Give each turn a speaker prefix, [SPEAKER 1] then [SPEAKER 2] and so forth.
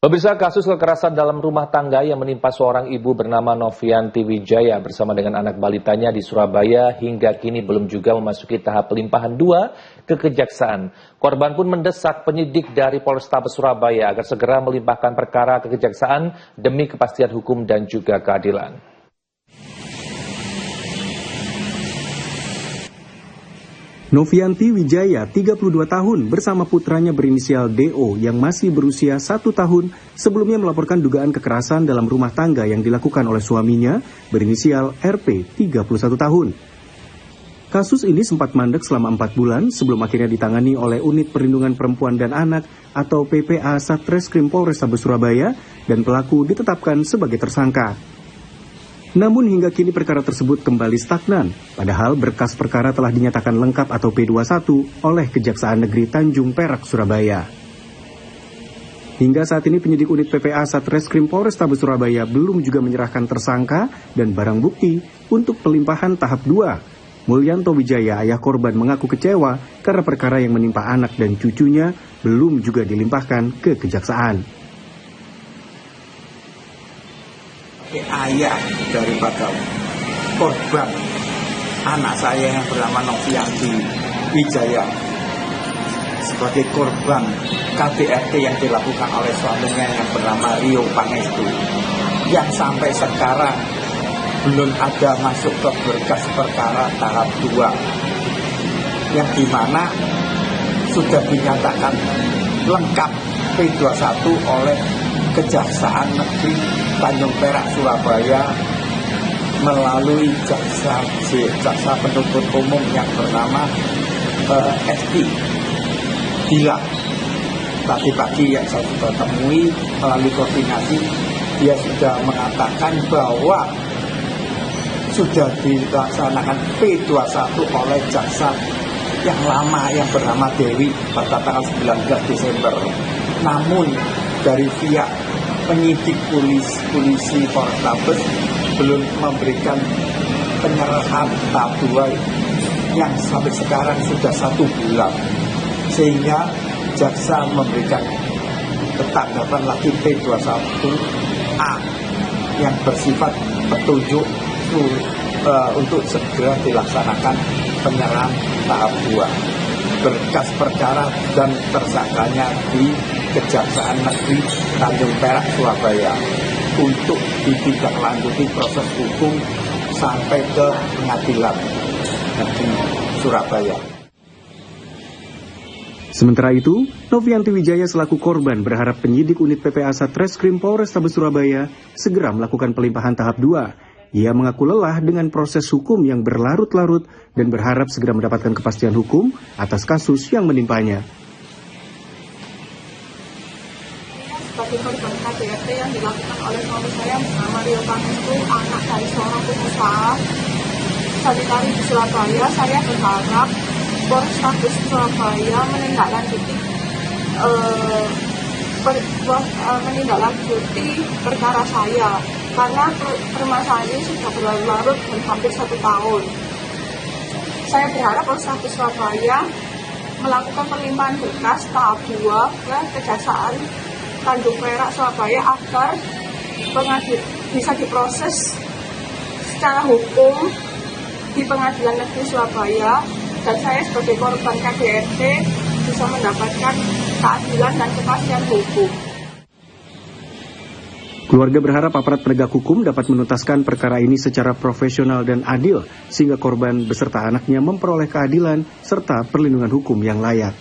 [SPEAKER 1] Pemirsa, kasus kekerasan dalam rumah tangga yang menimpa seorang ibu bernama Novianti Wijaya bersama dengan anak balitanya di Surabaya hingga kini belum juga memasuki tahap pelimpahan 2 ke kejaksaan. Korban pun mendesak penyidik dari Polrestabes Surabaya agar segera melimpahkan perkara ke kejaksaan demi kepastian hukum dan juga keadilan.
[SPEAKER 2] Novianti Wijaya, 32 tahun, bersama putranya berinisial DO yang masih berusia 1 tahun sebelumnya melaporkan dugaan kekerasan dalam rumah tangga yang dilakukan oleh suaminya berinisial RP, 31 tahun. Kasus ini sempat mandek selama 4 bulan sebelum akhirnya ditangani oleh Unit Perlindungan Perempuan dan Anak atau PPA Satreskrim Polrestabes Surabaya dan pelaku ditetapkan sebagai tersangka. Namun hingga kini perkara tersebut kembali stagnan, padahal berkas perkara telah dinyatakan lengkap atau P21 oleh Kejaksaan Negeri Tanjung Perak, Surabaya. Hingga saat ini penyidik unit PPA Satreskrim Polrestabes Surabaya belum juga menyerahkan tersangka dan barang bukti untuk pelimpahan tahap 2. Mulyanto Wijaya, ayah korban, mengaku kecewa karena perkara yang menimpa anak dan cucunya belum juga dilimpahkan ke kejaksaan.
[SPEAKER 3] Ayah daripada korban anak saya yang bernama Novianti Wijaya sebagai korban KDRT yang dilakukan oleh suaminya yang bernama Rio Pangestu yang sampai sekarang belum ada masuk ke berkas perkara tahap 2 yang dimana sudah dinyatakan lengkap P21 oleh Kejaksaan Negeri Tanjung Perak, Surabaya melalui jaksa penuntut umum yang bernama ST Bila. Tadi pagi yang saya sudah temui melalui koordinasi, dia sudah mengatakan bahwa sudah dilaksanakan P21 oleh jaksa yang lama yang bernama Dewi pada tanggal 19 Desember. Namun dari pihak penyidik polisi Polrestabes belum memberikan penyerahan tahap 2 yang sampai sekarang sudah 1 bulan, sehingga jaksa memberikan ketanggapan lagi P21A yang bersifat petunjuk untuk segera dilaksanakan penyerahan tahap 2 berkas perkara dan tersangkanya di Kejaksaan Negeri Tanjung Perak, Surabaya untuk ditindaklanjuti proses hukum sampai ke pengadilan negeri Surabaya.
[SPEAKER 2] Sementara itu, Novianti Wijaya selaku korban berharap penyidik unit PPA Satreskrim Polrestabes Surabaya segera melakukan pelimpahan tahap 2. Ia mengaku lelah dengan proses hukum yang berlarut-larut dan berharap segera mendapatkan kepastian hukum atas kasus yang menimpanya.
[SPEAKER 4] Sebagai korban KDRT yang dilakukan oleh suami saya bernama Rio Pangestu, anak dari seorang pengusaha sanitari di Surabaya, saya berharap Polrestabes Surabaya menindaklanjuti perkara saya karena permasalahan ini sudah berlarut-larut dan hampir 1 tahun. Saya berharap Polrestabes Surabaya melakukan pelimpahan berkas tahap 2 ke Kejaksaan Tanjung Perak, Surabaya agar bisa diproses secara hukum di Pengadilan Negeri Surabaya dan saya sebagai korban KDRT bisa mendapatkan keadilan dan kepastian hukum.
[SPEAKER 2] Keluarga berharap aparat penegak hukum dapat menuntaskan perkara ini secara profesional dan adil sehingga korban beserta anaknya memperoleh keadilan serta perlindungan hukum yang layak.